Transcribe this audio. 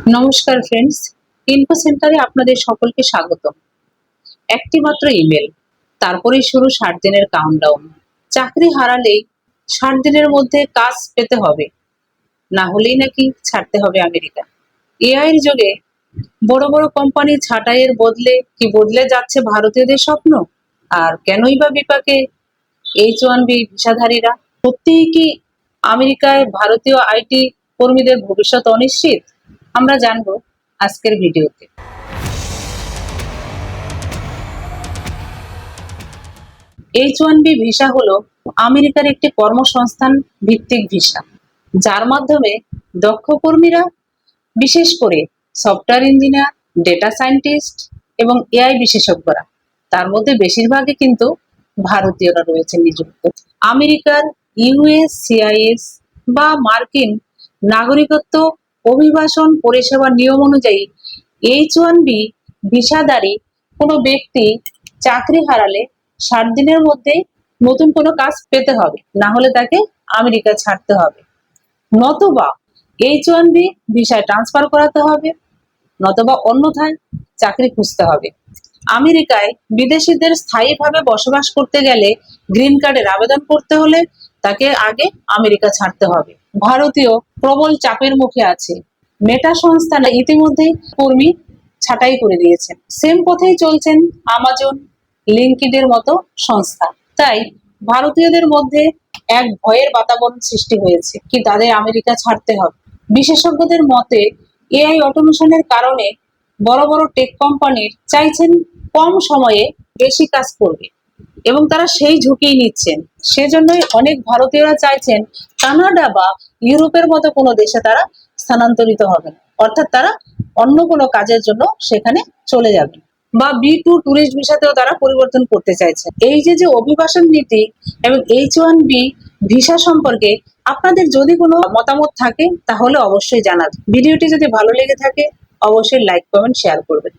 নমস্কার friends, info সেন্টারে আপনাদের সকলকে স্বাগতম। একটি মাত্র ইমেল, তারপরেই শুরু 60 দিনের কাউন্টডাউন। চাকরি হারালেই 60 দিনের মধ্যে কাজ পেতে হবে, না হলেই নাকি ছাড়তে হবে আমেরিকা। এআই এর যুগে বড় বড় কোম্পানি ছাঁটাইয়ের বদলে কি বদলে যাচ্ছে ভারতীয়দের স্বপ্ন? আর কেনই বা বিপাকে H1B ভিসাধারীরা? সত্যিই কি আমেরিকায় ভারতীয় আইটি কর্মীদের ভবিষ্যৎ অনিশ্চিত? আমরা জানবো আজকের ভিডিওতে। H1B ভিসা হলো আমেরিকার একটি কর্মসংস্থান ভিত্তিক ভিসা, যার মাধ্যমে দক্ষ কর্মীরা, বিশেষ করে সফটওয়্যার ইঞ্জিনিয়ার, ডেটা সায়েন্টিস্ট এবং এআই বিশেষজ্ঞরা, তার মধ্যে বেশিরভাগই কিন্তু ভারতীয়রা রয়েছে নিযুক্ত। আমেরিকার ইউএসসিআইএস বা মার্কিন নাগরিকত্ব অভিবাসন পরিষেবার নিয়ম অনুযায়ী H1B ভিসাধারী কোনো ব্যক্তি চাকরি হারালে 60 দিনের মধ্যে নতুন কোনো কাজ পেতে হবে, না হলে তাকে আমেরিকা ছাড়তে হবে, নতুবা H1B ভিসায় ট্রান্সফার করাতে হবে, নতুবা অন্যথায় চাকরি খুঁজতে হবে। আমেরিকায় বিদেশিদের স্থায়ীভাবে বসবাস করতে গেলে গ্রিন কার্ডের আবেদন করতে হলে তাকে আগে আমেরিকা ছাড়তে হবে। ভারতীয় প্রবল চাপের মুখে আছে। মেটা সংস্থানে ইতিমধ্যেই কর্মী ছাঁটাই করে দিয়েছেন। সেম পথেই চলছেন আমাজন, লিঙ্কডইনের মতো সংস্থা। তাই ভারতীয়দের মধ্যে এক ভয়ের বাতাবরণ সৃষ্টি হয়েছে, কি তাদের আমেরিকা ছাড়তে হবে। বিশেষজ্ঞদের মতে এআই অটোমেশনের কারণে বড় বড় টেক কোম্পানির চাইছেন কম সময়ে বেশি কাজ করবে এবং তারা সেই ঝুঁকি নিচ্ছেন। সেজন্যই অনেক ভারতীয়রা চাইছেন কানাডা বা ইউরোপের মতো কোনো দেশে তারা স্থানান্তরিত হবেন, অর্থাৎ তারা অন্য কোনো কাজের জন্য সেখানে চলে যাবেন, বা B2 ট্যুরিস্ট ভিসাতেও তারা পরিবর্তন করতে চাইছেন। এই যে অভিবাসন নীতি এবং H1B ভিসা সম্পর্কে আপনাদের যদি কোনো মতামত থাকে তাহলে অবশ্যই জানাবেন। ভিডিওটি যদি ভালো লেগে থাকে অবশ্যই লাইক, কমেন্ট, শেয়ার করবেন।